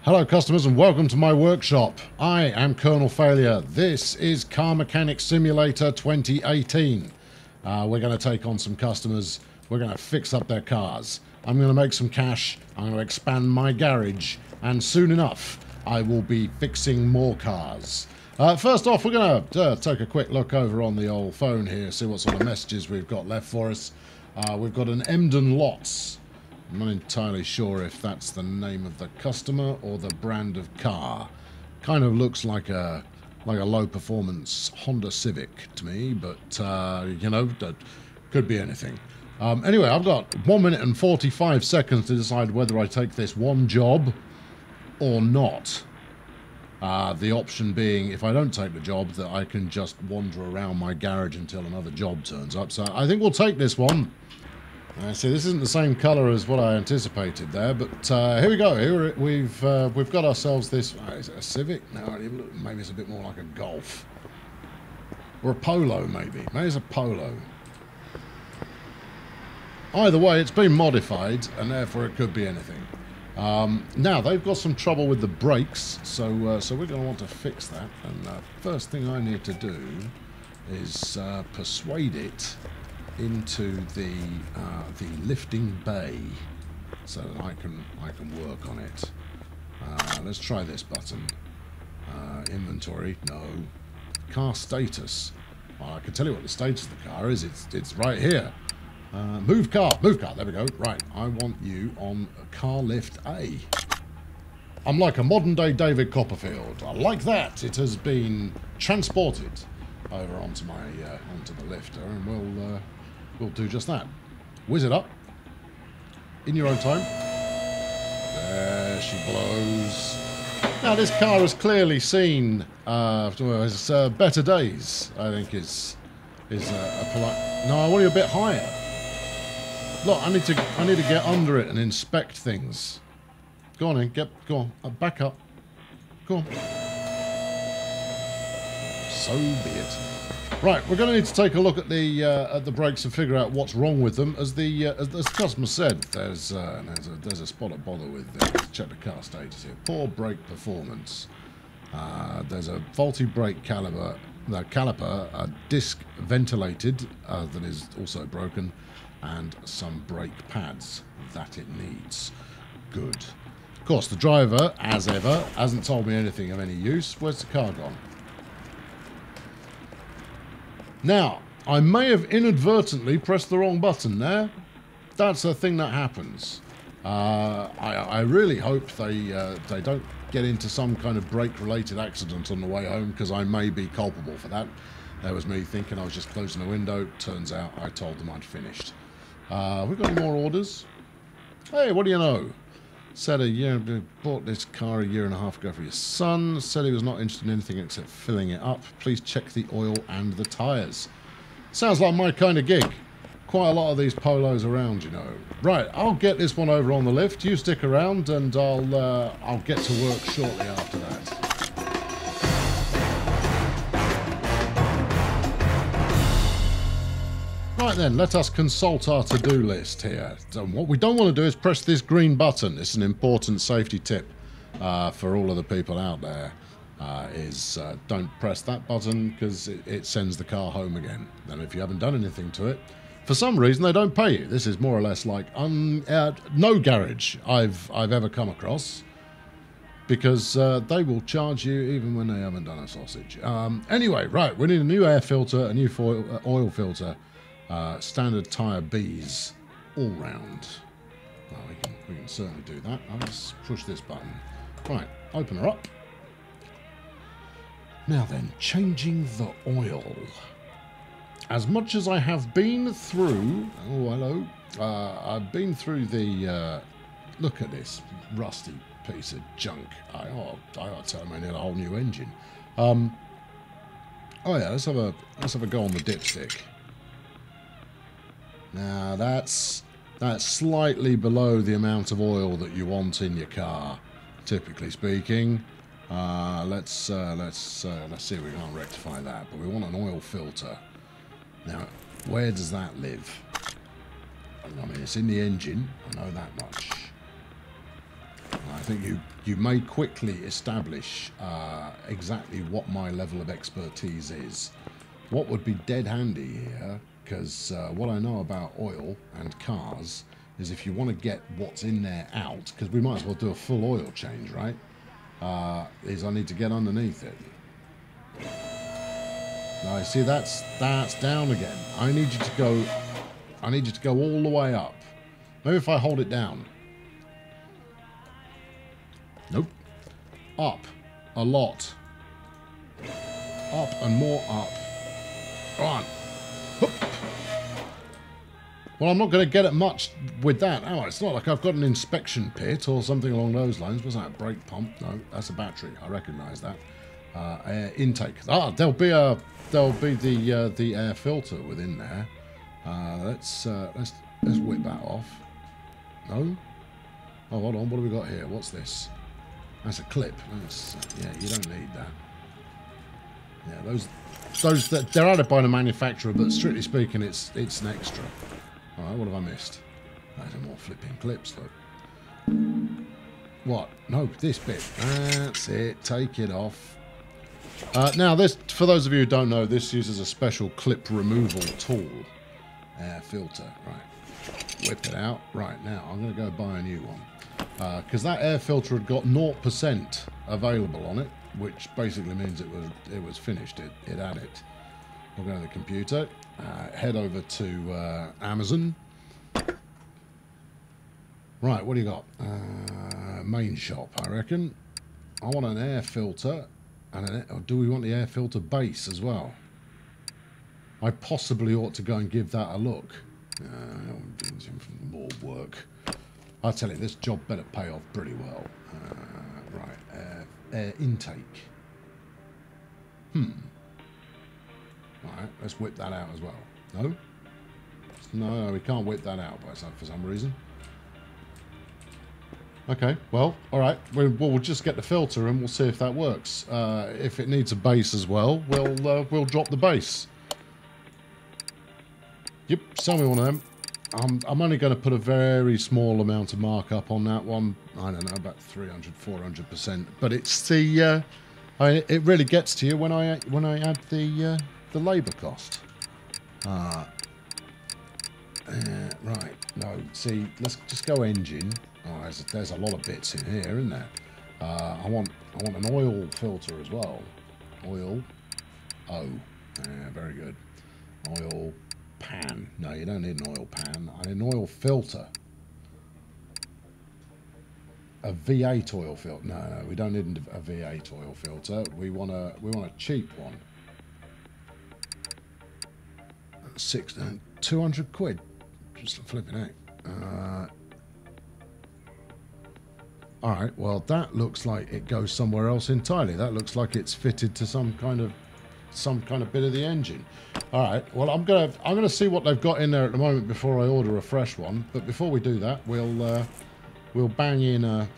Hello customers and welcome to my workshop. I am Colonel Failure. This is Car Mechanic Simulator 2018. We're going to take on some customers. We're going to fix up their cars. I'm going to make some cash. I'm going to expand my garage. And soon enough, I will be fixing more cars. First off, we're going to take a quick look over on the old phone here, see what sort of messages we've got left for us. We've got an Emden Lots. I'm not entirely sure if that's the name of the customer or the brand of car. Kind of looks like a low-performance Honda Civic to me, but you know, that could be anything. Anyway, I've got 1 minute and 45 seconds to decide whether I take this one job or not. The option being, if I don't take the job, that I can just wander around my garage until another job turns up. So I think we'll take this one. See, this isn't the same colour as what I anticipated there, but here we go. Here we've got ourselves this. Is it a Civic? No, maybe it's a bit more like a Golf or a Polo. Maybe it's a Polo. Either way, it's been modified, and therefore it could be anything. Now they've got some trouble with the brakes, so we're going to want to fix that. And first thing I need to do is persuade it into the lifting bay so that I can work on it. Let's try this button. Inventory, no. Car status. Well, I can tell you what the status of the car is. It's right here. Move car. There we go. Right, I want you on car lift A. I'm like a modern day David Copperfield. I like that. It has been transported over onto my onto the lifter, and we'll do just that. Whiz it up in your own time. There she blows. Now this car has clearly seen better days. I think is a polite. No, I want you a bit higher. Look, I need to get under it and inspect things. Go on in, go on, back up. Go on. So be it. Right, we're going to need to take a look at the brakes and figure out what's wrong with them. As the customer said, there's a spot of bother with. Check the car status here. Poor brake performance. There's a faulty brake caliper, a disc ventilated that is also broken, and some brake pads that it needs. Good. Of course, the driver, as ever, hasn't told me anything of any use. Where's the car gone? Now, I may have inadvertently pressed the wrong button there. That's a thing that happens. I really hope they don't get into some kind of brake-related accident on the way home, because I may be culpable for that. That was me thinking I was just closing the window. Turns out I told them I'd finished. We've got any more orders? Hey, what do you know? Said bought this car a year and a half ago for your son. Said he was not interested in anything except filling it up. Please check the oil and the tyres. Sounds like my kind of gig. Quite a lot of these Polos around, you know. Right, I'll get this one over on the lift. You stick around, and I'll get to work shortly after that. Right then, let us consult our to-do list here. So what we don't want to do is press this green button. It's an important safety tip for all of the people out there. Don't press that button, because it sends the car home again. And if you haven't done anything to it, for some reason they don't pay you. This is more or less like no garage I've ever come across, because they will charge you even when they haven't done a sausage. Anyway, right, we need a new air filter, a new oil filter. Standard tyre Bs all round. Well, we can certainly do that. Let's push this button. Right, open her up. Now then, changing the oil. As much as I have been through... Oh, hello. I've been through the... look at this rusty piece of junk. I ought to tell them I need a whole new engine. Oh yeah, let's have a go on the dipstick. Now that's slightly below the amount of oil that you want in your car, typically speaking. Let's see if we can't rectify that. But we want an oil filter. Now, where does that live? I mean, it's in the engine. I know that much. I think you may quickly establish exactly what my level of expertise is. What would be dead handy here, because what I know about oil and cars is if you want to get what's in there out, because we might as well do a full oil change, right? Is I need to get underneath it. Now, see, that's down again. I need you to go all the way up. Maybe if I hold it down. Nope. Up. A lot. Up and more up. Go on. Hup. Well, I'm not going to get it much with that. Oh, it's not like I've got an inspection pit or something along those lines. Was that a brake pump? No, that's a battery. I recognise that. Air intake. Ah, there'll be the air filter within there. Let's whip that off. No. Oh, hold on. What do we got here? What's this? That's a clip. That's, yeah, you don't need that. Yeah, those they're added by the manufacturer, but strictly speaking, it's an extra. All right, what have I missed? Those are more flipping clips, look. What? No, this bit. That's it. Take it off. Now, this, for those of you who don't know, this uses a special clip removal tool. Air filter. Right. Whip it out. Right, now, I'm going to go buy a new one. Because that air filter had got 0% available on it, which basically means it was finished. It had it. We'll go to the computer, head over to Amazon. Right, what do you got? Main shop, I reckon. I want an air filter, and or do we want the air filter base as well? I possibly ought to go and give that a look. More work. I tell you, this job better pay off pretty well. Right, air intake. Alright, let's whip that out as well. No? No, we can't whip that out for some reason. Okay, well, alright. We'll just get the filter and we'll see if that works. If it needs a base as well, we'll drop the base. Yep, sell me one of them. I'm only going to put a very small amount of markup on that one. I don't know, about 300, 400%. But it's the, it really gets to you when I add the labour cost. Right. No. See, let's just go engine. Oh, there's a lot of bits in here, isn't there? I want an oil filter as well. Oil. Oh. Very good. Oil. Pan. No, you don't need an oil pan. I need an oil filter. A V8 oil filter. No, we don't need a V8 oil filter. We want a cheap one. 200 quid. Just flipping out. All right. Well, that looks like it goes somewhere else entirely. That looks like it's fitted to some kind of bit of the engine. All right. Well, I'm gonna see what they've got in there at the moment before I order a fresh one. But before we do that, we'll bang in a.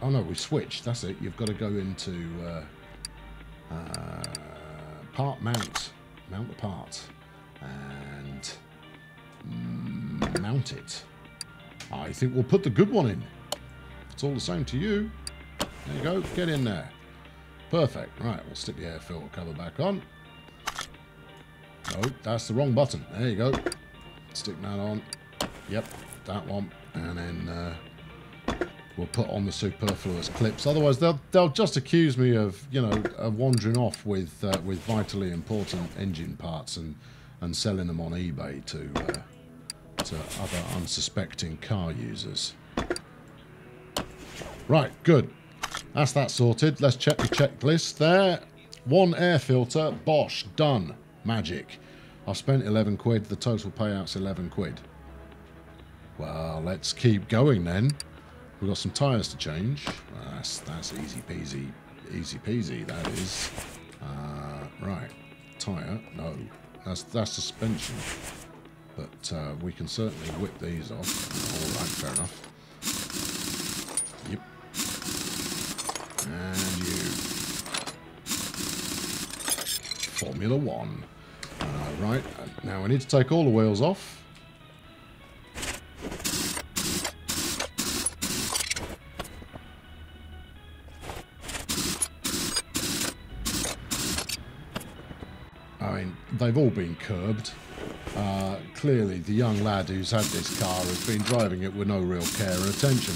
Oh no, we switched. That's it. You've got to go into part mount the part, and mount it. I think we'll put the good one in. It's all the same to you. There you go. Get in there. Perfect. Right, we'll stick the air filter cover back on. No, that's the wrong button. There you go. Stick that on. Yep, that one. And then we'll put on the superfluous clips. Otherwise, they'll just accuse me of, wandering off with vitally important engine parts and selling them on eBay to other unsuspecting car users. Right, good. That's that sorted. Let's check the checklist there. One air filter, bosh, done. Magic. I've spent 11 quid. The total payout's 11 quid. Well, let's keep going then. We've got some tyres to change. That's easy peasy, that is. Right. Tyre, no. That's suspension. But we can certainly whip these off. All right, fair enough. Yep. And you. Formula One. Right, now we need to take all the wheels off. I mean, they've all been curbed. Clearly, the young lad who's had this car has been driving it with no real care or attention.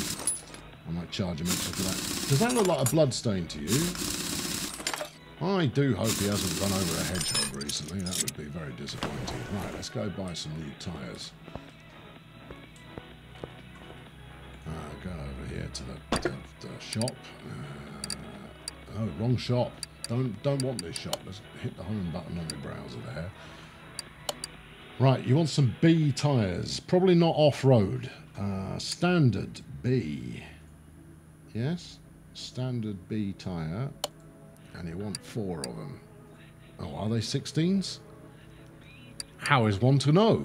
I might charge him extra for that. Does that look like a blood stain to you? I do hope he hasn't run over a hedgehog recently. That would be very disappointing. Right, let's go buy some new tyres. Go over here to the shop. Oh, wrong shop. Don't want this shop. Let's hit the home button on the browser there. Right, you want some B tyres. Probably not off-road. Standard B. Yes? Standard B tyre. And you want 4 of them. Oh, are they 16s? How is one to know?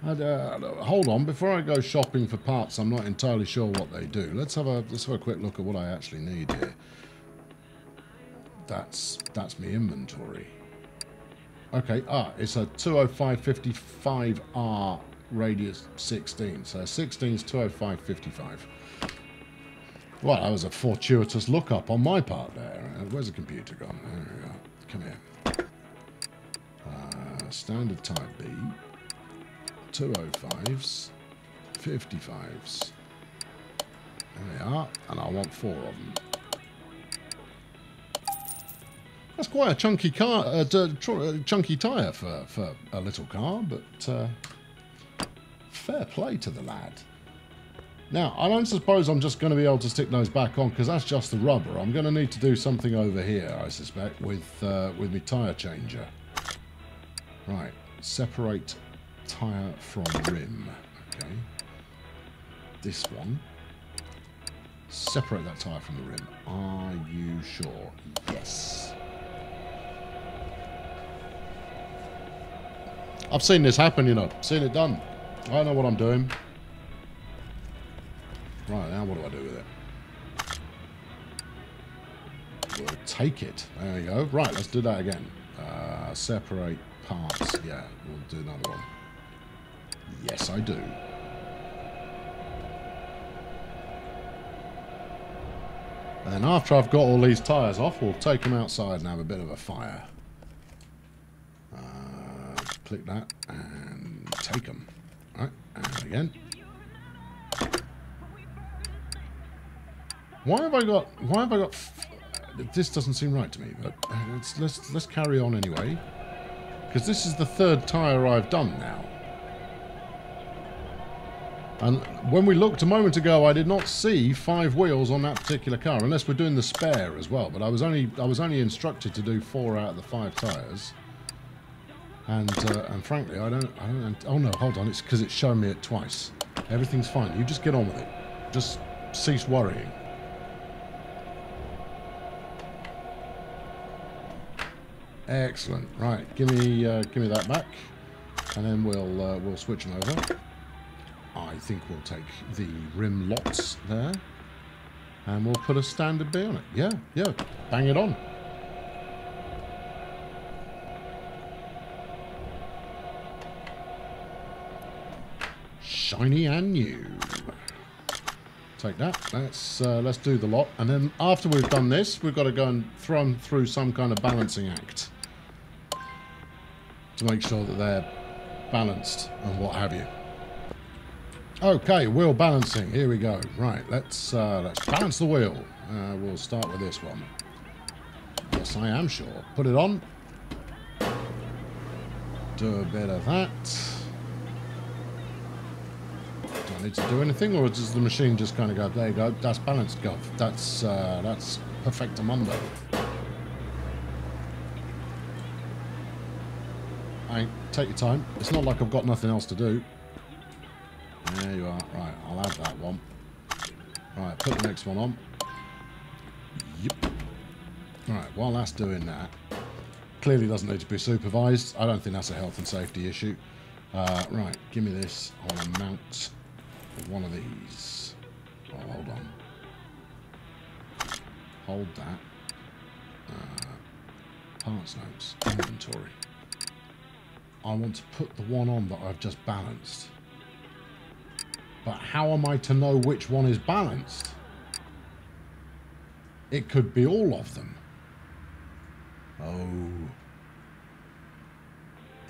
Hold on, before I go shopping for parts, I'm not entirely sure what they do. Let's have a quick look at what I actually need here. That's my inventory. Okay, it's a 205/55R radius 16. So 16's 205/55. Well, that was a fortuitous lookup on my part there. Where's the computer gone? There we go. Come here. Standard type B. 205s. 55s. There they are. And I want 4 of them. That's quite a chunky car, chunky tyre for a little car, but fair play to the lad. Now, I don't suppose I'm just going to be able to stick those back on because that's just the rubber. I'm going to need to do something over here, I suspect, with my tyre changer. Right, separate tyre from rim. Okay, this one. Separate that tyre from the rim. Are you sure? Yes. I've seen this happen, you know. Seen it done. I know what I'm doing. Right, now what do I do with it? We'll take it. There we go. Right, let's do that again. Separate parts. Yeah, we'll do another one. Yes, I do. And then after I've got all these tyres off, we'll take them outside and have a bit of a fire. Click that and take them. Right, and again. Why have I got? This doesn't seem right to me, but let's carry on anyway, because this is the 3rd tyre I've done now. And when we looked a moment ago, I did not see 5 wheels on that particular car, unless we're doing the spare as well. But I was only instructed to do 4 out of the 5 tyres. And frankly, I don't. Oh no, hold on. It's because it's shown me it twice. Everything's fine. You just get on with it. Just cease worrying. Excellent. Right, give me that back, and then we'll switch them over. I think we'll take the rim lots there, and we'll put a standard B on it. Yeah, bang it on. Shiny and new. Take that. Let's do the lot, and then after we've done this, we've got to go and throw them through some kind of balancing act to make sure that they're balanced and what have you. Okay, wheel balancing. Here we go. Right, let's balance the wheel. We'll start with this one. Yes, I am sure. Put it on. Do a bit of that. Do I need to do anything, or does the machine just kind of go, there you go, that's balanced, gov. That's perfectamundo. Take your time. It's not like I've got nothing else to do. There you are. Right, I'll add that one. Right, put the next one on. Yep. Right, while that's doing that, clearly doesn't need to be supervised. I don't think that's a health and safety issue. Right, give me this. I want to mount one of these. Oh, hold on. Hold that. Parts notes. Inventory. I want to put the one on that I've just balanced. But how am I to know which one is balanced? It could be all of them. Oh,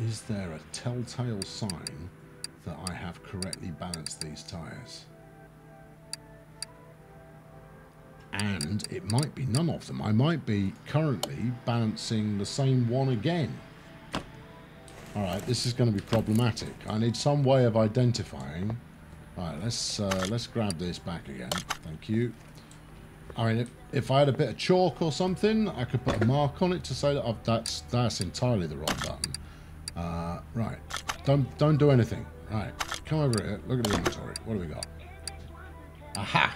Is there a telltale sign that I have correctly balanced these tyres? And it might be none of them. I might be currently balancing the same one again. Alright, this is going to be problematic. I need some way of identifying. Alright, let's grab this back again. Thank you. I mean, if I had a bit of chalk or something, I could put a mark on it to say that that's entirely the wrong button. Right. Don't do anything. Right. Come over here. Look at the inventory. What do we got? Aha!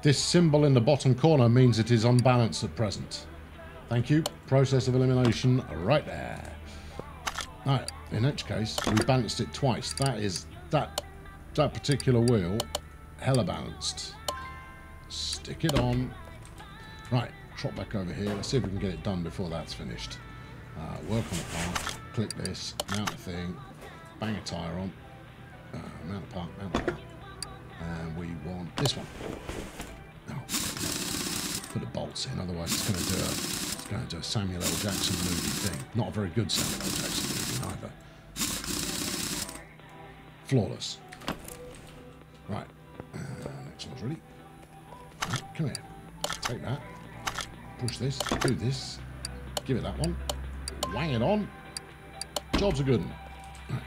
This symbol in the bottom corner means it is unbalanced at present. Thank you. Process of elimination right there. Right. In which case, we balanced it twice. That particular wheel, hella balanced. Stick it on. Right, trot back over here. Let's see if we can get it done before that's finished. Work on the part. Click this. Mount the thing. Bang a tyre on. Mount the part. Mount the part. And we want this one. Oh. Put the bolts in. Otherwise, it's going to do a Samuel L. Jackson movie thing. Not a very good Samuel L. Jackson movie either. Flawless. Right. Next one's ready. Right, come here. Take that. Push this. Do this. Give it that one. Wang it on. Job's a good one. Right.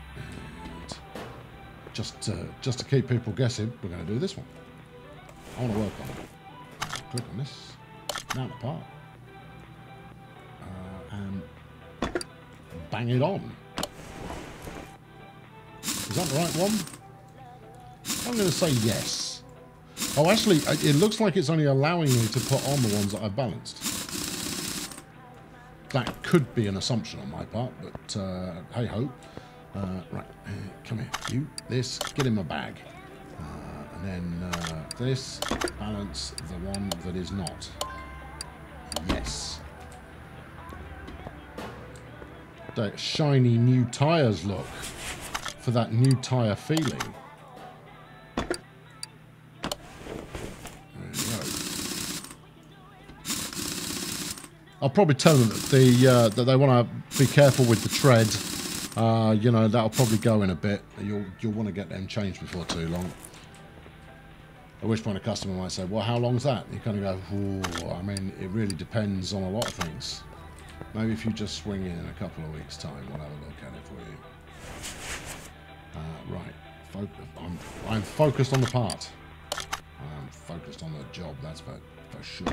And just to keep people guessing, we're going to do this one. I want to work on it. Click on this. Mount the part. And bang it on. Is that the right one? I'm going to say yes. Oh, actually, it looks like it's only allowing me to put on the ones that I've balanced. That could be an assumption on my part, but hey-ho. Right, come here. You, this, get in my bag. And then this, balance the one that is not. Yes. That shiny new tyres look for that new tyre feeling. I'll probably tell them that that they want to be careful with the tread. You know, that'll probably go in a bit. You'll want to get them changed before too long. At which point a customer might say, well, how long's that? You kind of go, ooh, I mean, it really depends on a lot of things. Maybe if you just swing in a couple of weeks' time, we'll have a look at it for you. Right. I'm focused on the part. I'm focused on the job, that's for sure.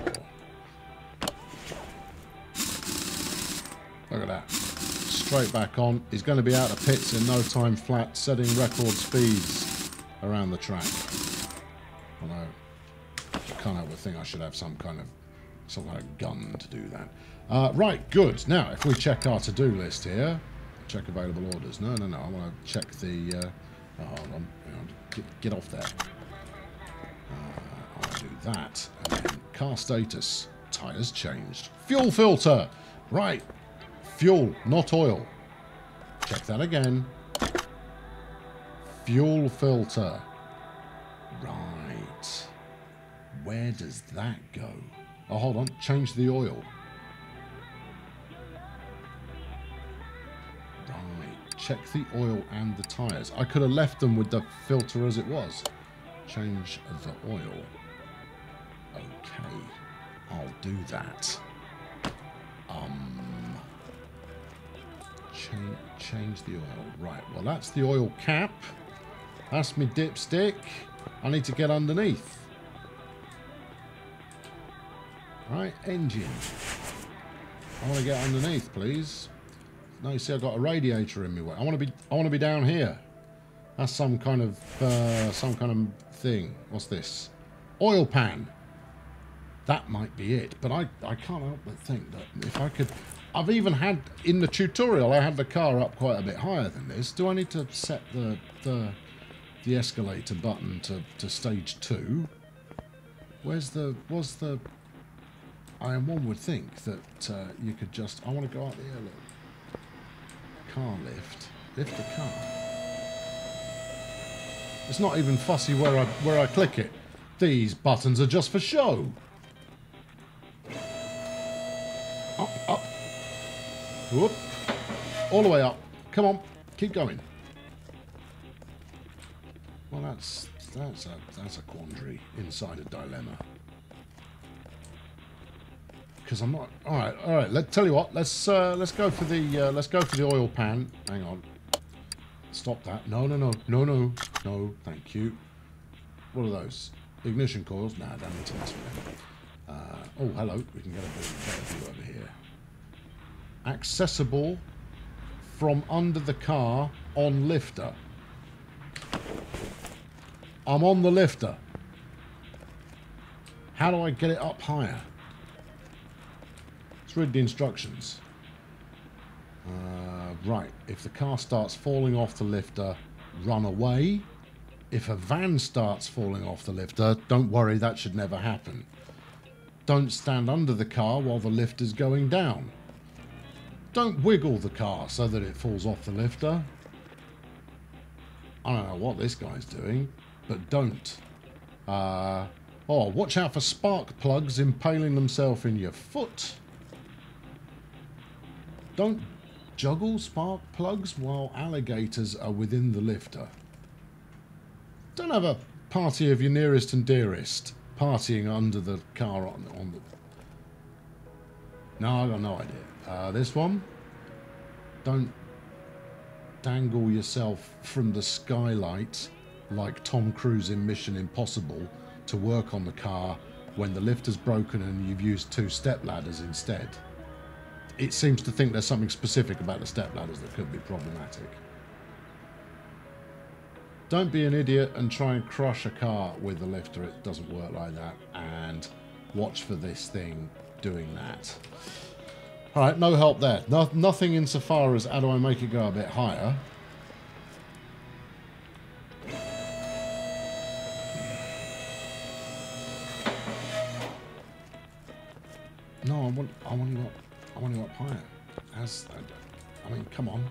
Look at that. Straight back on. He's going to be out of pits in no time flat, setting record speeds around the track. Although, I can't help but think I should have some kind of gun to do that. Right, good. Now, if we check our to-do list here, check available orders. No. I want to check the... hold on. Get off there. I'll do that. And then car status. Tyres changed. Fuel filter. Right. Fuel, not oil. Check that again. Fuel filter. Right. Where does that go? Oh, hold on. Change the oil. Right. Check the oil and the tyres. I could have left them with the filter as it was. Change the oil. Okay. I'll do that. Change the oil. Right, well, that's the oil cap. That's my dipstick. I need to get underneath. Right, engine. I want to get underneath, please. No, you see, I've got a radiator in my way. I want to be down here. That's some kind of thing. What's this? Oil pan. That might be it, but I can't help but think that if I could... I've even had, in the tutorial, I had the car up quite a bit higher than this. Do I need to set the escalator button to stage 2? Was the... one would think that you could just... I want to go out there, look. Car lift. Lift the car. It's not even fussy where I click it. These buttons are just for show. Up. Whoop. All the way up. Come on, keep going. Well, that's a quandary inside a dilemma. Because I'm not. All right. Let's tell you what. Let's go for the oil pan. Hang on. Stop that. No. Thank you. What are those? Ignition coils? Nah, don't need to mess with them. Oh, hello. We can get a view over here. Accessible from under the car on lifter. I'm on the lifter. How do I get it up higher? Let's read the instructions. Right. If the car starts falling off the lifter, run away. If a van starts falling off the lifter, don't worry, that should never happen. Don't stand under the car while the lift is going down. Don't wiggle the car so that it falls off the lifter. I don't know what this guy's doing, but don't. Oh, watch out for spark plugs impaling themselves in your foot. Don't juggle spark plugs while alligators are within the lifter. Don't have a party of your nearest and dearest partying under the car on the... No, I got no idea. This one. Don't dangle yourself from the skylight like Tom Cruise in Mission Impossible to work on the car when the lift is broken and you've used 2 step ladders instead. It seems to think there's something specific about the step ladders that could be problematic. Don't be an idiot and try and crush a car with the lifter. It doesn't work like that. And watch for this thing doing that. All right, no help there. Nothing insofar as how do I make it go a bit higher. No, I want to go up higher. I mean, come on.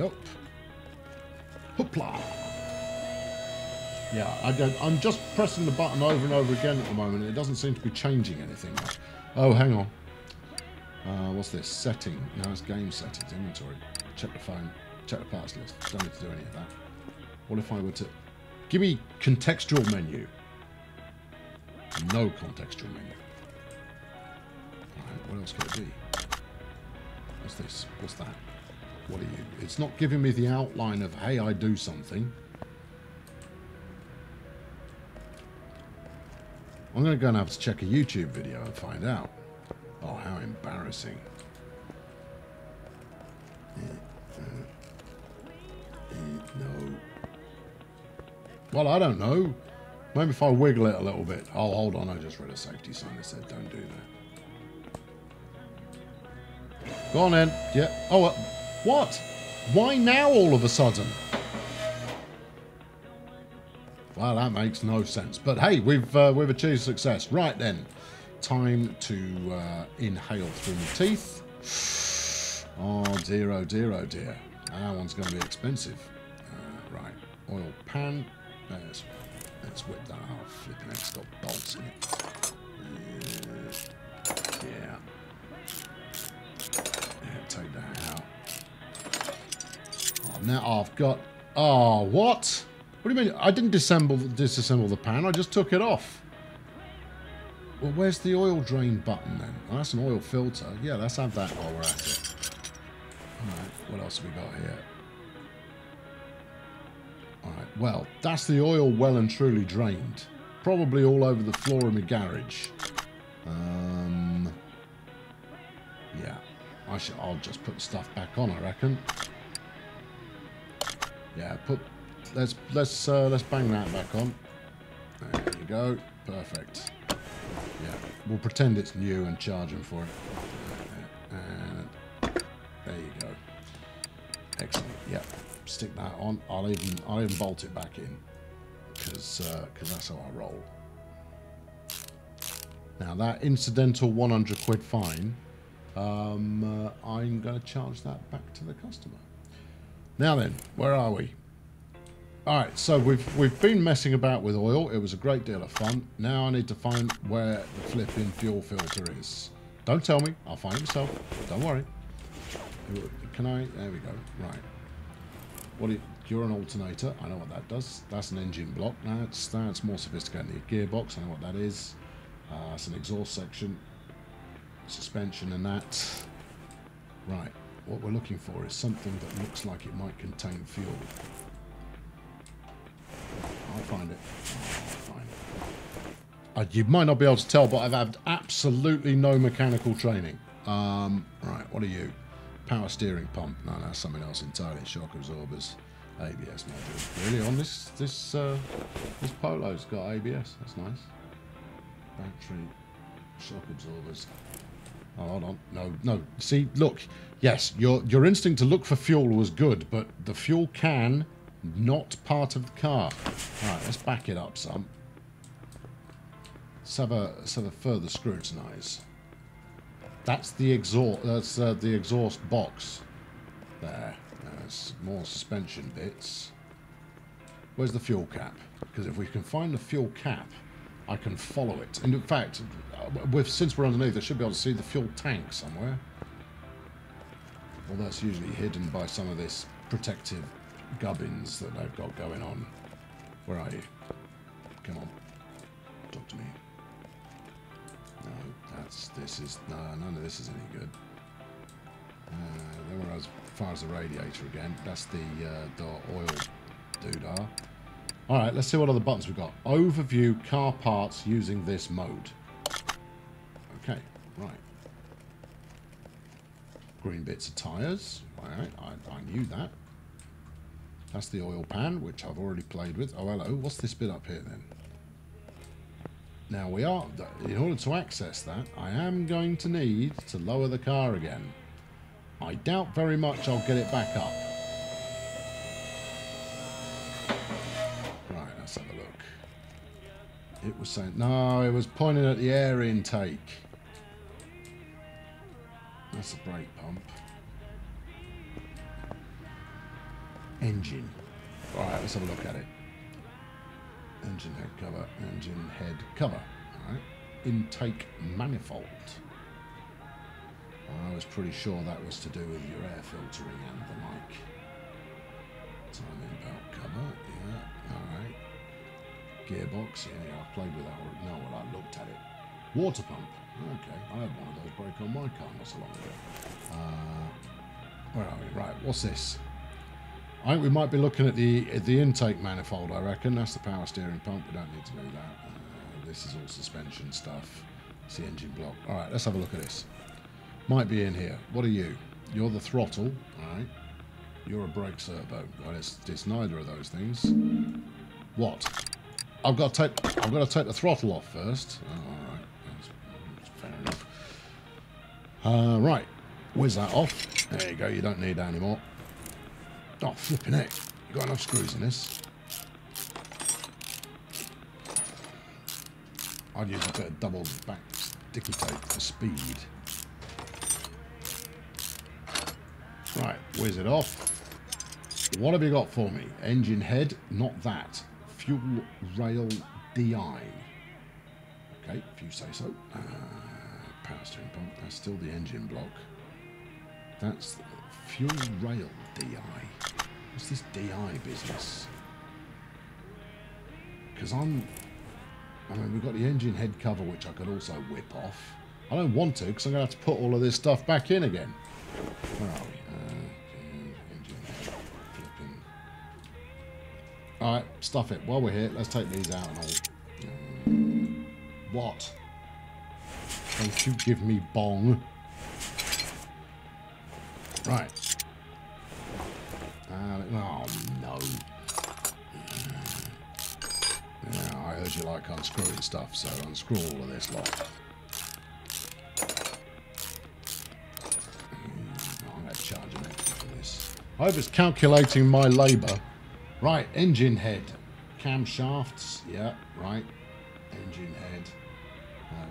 Up. Hoopla. Yeah, I'm just pressing the button over and over again at the moment. It doesn't seem to be changing anything. Oh, hang on. What's this? Setting. No, it's game settings. Inventory. Check the phone. Check the parts list. Don't need to do any of that. What if I were to... Give me contextual menu. No contextual menu. Alright, what else could it be? What's this? What's that? What are you? It's not giving me the outline of, hey, I do something. I'm going to go and have to check a YouTube video and find out. Oh, how embarrassing. No. Well, I don't know. Maybe if I wiggle it a little bit. Oh, hold on. I just read a safety sign that said don't do that. Go on then. Yeah. Oh, what? Why now all of a sudden? Well, that makes no sense. But hey, we've achieved success. Right then. Time to inhale through my teeth. Oh dear, oh dear, oh dear. That one's going to be expensive. Right. Oil pan. Let's whip that off. Flipping it's got bolts in it. Yeah. Take that out. Oh, now I've got... Oh, what? What do you mean? I didn't disassemble the pan. I just took it off. Well, where's the oil drain button then? Oh, that's an oil filter. Yeah, let's have that while we're at it. Alright, what else have we got here? Alright, well, that's the oil well and truly drained. Probably all over the floor of my garage. Yeah. I'll just put the stuff back on, I reckon. Yeah, let's bang that back on. There you go. Perfect. Yeah, we'll pretend it's new and charge them for it. And there you go. Excellent. Yeah, stick that on. I'll even bolt it back in because that's how I roll. Now that incidental 100 quid fine, I'm going to charge that back to the customer. Now then, where are we? All right, so we've been messing about with oil. It was a great deal of fun. Now I need to find where the flipping fuel filter is. Don't tell me. I'll find it myself. Don't worry. Can I? There we go. Right. What? You're an alternator. I know what that does. That's an engine block. That's more sophisticated. The gearbox. I know what that is. That's an exhaust section. Suspension and that. Right. What we're looking for is something that looks like it might contain fuel. I'll find it. I'll find it. You might not be able to tell, but I've had absolutely no mechanical training. Right. What are you? Power steering pump. No, that's something else entirely. Shock absorbers. ABS module. Really? On this Polo's got ABS. That's nice. Battery. Shock absorbers. Oh, hold on. No. See, look. Yes, your instinct to look for fuel was good, but the fuel can not part of the car. All right, let's back it up some. Let's have a further scrutinize. That's the exhaust. That's the exhaust box. There. There's more suspension bits. Where's the fuel cap? Because if we can find the fuel cap, I can follow it. And in fact, since we're underneath, I should be able to see the fuel tank somewhere. Well, that's usually hidden by some of this protective gubbins that they've got going on. Where are you? Come on. Talk to me. No, none of this is any good. Then we're as far as the radiator again. That's the oil doodah. Alright, let's see what other buttons we've got. Overview car parts using this mode. Okay, right. Green bits of tyres. Alright, I knew that. That's the oil pan, which I've already played with. Oh, hello. What's this bit up here then? Now in order to access that, I am going to need to lower the car again. I doubt very much I'll get it back up. Right, let's have a look. It was saying, no, it was pointing at the air intake. That's a brake pump. Engine. Alright, let's have a look at it. Engine head cover, engine head cover. Alright. Intake manifold. I was pretty sure that was to do with your air filtering and the like. Timing belt cover, yeah, alright. Gearbox, yeah, I've played with that already. No, well, I looked at it. Water pump, okay. I had one of those break on my car not so long ago. Where are we? Right, what's this? I think we might be looking at the intake manifold, I reckon. That's the power steering pump. We don't need to do that. This is all suspension stuff. It's the engine block. All right, let's have a look at this. Might be in here. What are you? You're the throttle. All right. You're a brake servo. Well, it's neither of those things. What? I've got to take the throttle off first. Oh, all right. That's fair enough. Right. Whiz that off. There you go. You don't need that anymore. Oh, flipping heck. You got enough screws in this. I'd use a bit of double back sticky tape for speed. Right, whiz it off. What have you got for me? Engine head, not that. Fuel rail DI. Okay, if you say so. Power steering pump, that's still the engine block. That's fuel rail DI. What's this DI business? Because I mean, we've got the engine head cover, which I could also whip off. I don't want to, because I'm going to have to put all of this stuff back in again. Where are we? Engine head, flipping. Alright, stuff it. While we're here, let's take these out and all. What? Don't you give me bong. Right. Oh, no. Yeah, I heard you like unscrewing stuff, so unscrew all of this lot. I'm going to charge an extra for this. I hope it's calculating my labour. Right, engine head. Camshafts. Yeah, right. Engine head.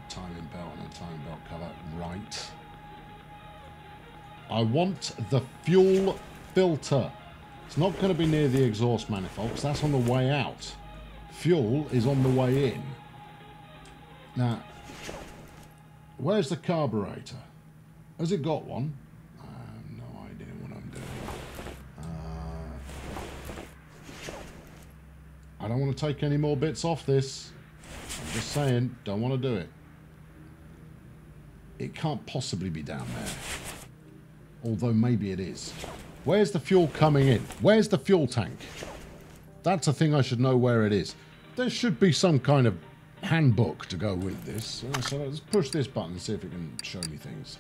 Timing belt and a timing belt cover. Right. I want the fuel filter. It's not going to be near the exhaust manifold because that's on the way out. Fuel is on the way in. Now, where's the carburetor? Has it got one? I have no I don't want to take any more bits off this. I'm just saying, don't want to do it. It can't possibly be down there. Although maybe it is. Where's the fuel coming in? Where's the fuel tank? That's a thing I should know where it is. There should be some kind of handbook to go with this. So let's push this button and see if it can show me things.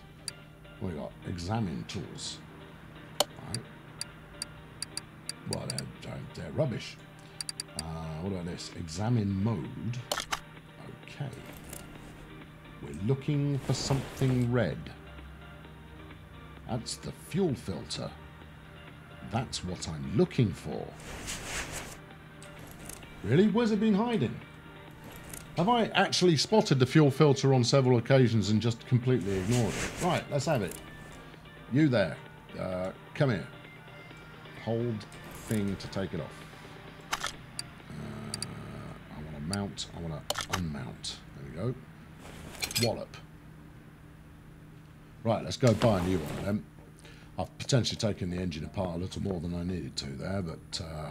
What do we got? Examine tools. Right. Well, they're rubbish. What about this? Examine mode. Okay. We're looking for something red. That's the fuel filter. That's what I'm looking for. Really? Where's it been hiding? Have I actually spotted the fuel filter on several occasions and just completely ignored it? Right, let's have it. You there. Come here. Hold thing to take it off. I want to mount. I want to unmount. There we go. Wallop. Right, let's go buy a new one of them. I've potentially taken the engine apart a little more than I needed to there, but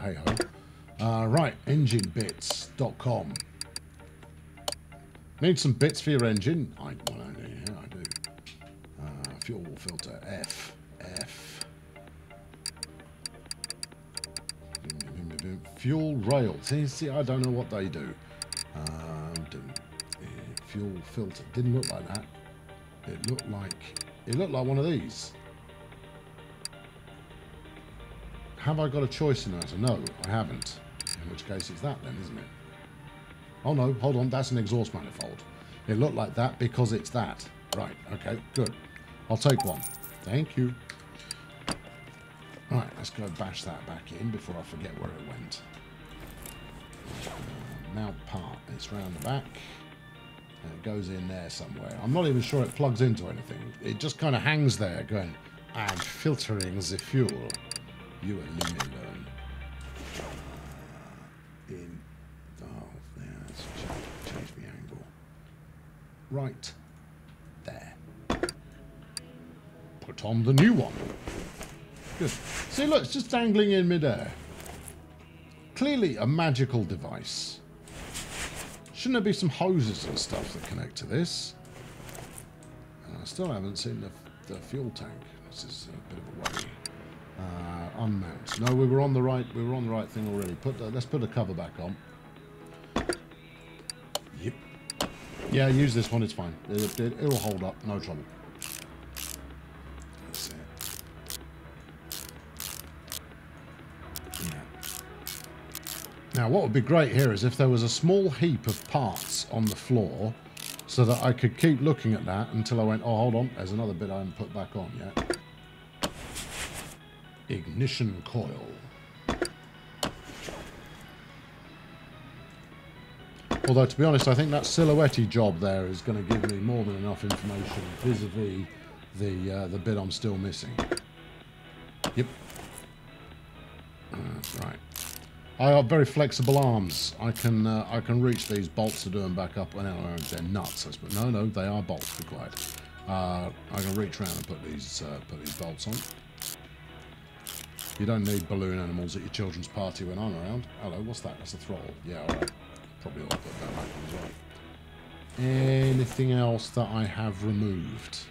hey-ho. Right, enginebits.com. Need some bits for your engine? I do. Fuel filter, F. Fuel rail. See, I don't know what they do. Fuel filter. Didn't look like that. It looked like one of these. Have I got a choice in that? No, I haven't. In which case it's that then, isn't it? Oh no, hold on, that's an exhaust manifold. It looked like that because it's that. Right, okay, good. I'll take one. Thank you. Right, let's go bash that back in before I forget where it went. Mount part, it's round the back. And it goes in there somewhere. I'm not even sure it plugs into anything. It just kind of hangs there going, I'm filtering the fuel. You will leave me alone. Let's change the angle. Right. There. Put on the new one. Good. See, look, it's just dangling in midair. Clearly a magical device. Shouldn't there be some hoses and stuff that connect to this? And I still haven't seen the fuel tank. This is a bit of a worry. Unmount. No, we were on the right thing already. Let's put the cover back on. Yep. Yeah, use this one. It's fine. It'll hold up. No trouble. That's it. Yeah. Now, what would be great here is if there was a small heap of parts on the floor, so that I could keep looking at that until I went, oh, hold on. There's another bit I haven't put back on yet. Ignition coil. Although, to be honest, I think that silhouette job there is going to give me more than enough information vis-a-vis the bit I'm still missing. Yep. Right. I have very flexible arms. I can reach these bolts to do them back up. Well, no, they're nuts. But no, they are bolts. Be quiet. I can reach around and put these bolts on. You don't need balloon animals at your children's party when I'm around. Hello, what's that? That's a throttle. Yeah, alright. Probably ought to put that back on as well. Anything else that I have removed?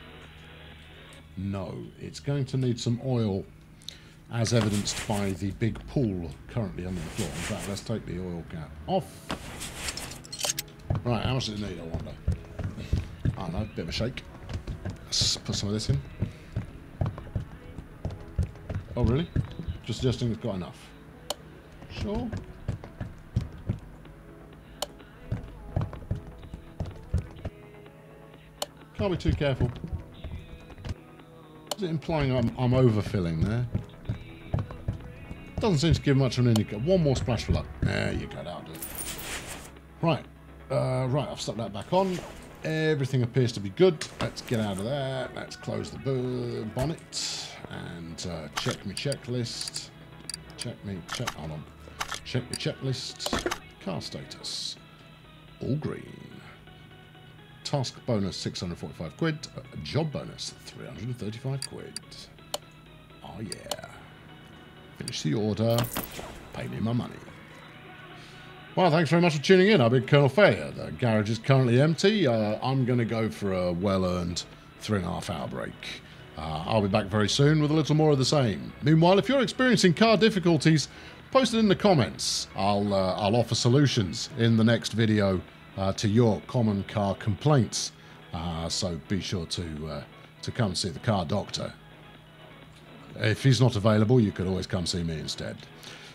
No. It's going to need some oil, as evidenced by the big pool currently under the floor. In fact, let's take the oil cap off. Right, how much does it need, I wonder? I don't know, bit of a shake. Let's put some of this in. Oh, really? Just suggesting it's got enough. Sure. Can't be too careful. Is it implying I'm overfilling there? Doesn't seem to give much of an indicator. One more splash for luck. There you go, that'll do it. Right. Right, I've stuck that back on. Everything appears to be good. Let's get out of there. Let's close the bonnet. And check my checklist. Hold on. Check my checklist. Car status. All green. Task bonus 645 quid. Job bonus 335 quid. Oh yeah. Finish the order. Pay me my money. Well, thanks very much for tuning in. I've been Colonel Failure. The garage is currently empty. I'm going to go for a well-earned 3.5-hour break. I'll be back very soon with a little more of the same. Meanwhile, if you're experiencing car difficulties, post it in the comments. I'll offer solutions in the next video to your common car complaints. So be sure to come see the car doctor. If he's not available, you could always come see me instead.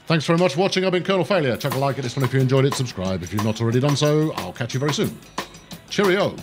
Thanks very much for watching. I've been Colonel Failure. Chuck a like at this one if you enjoyed it. Subscribe if you've not already done so. I'll catch you very soon. Cheerio.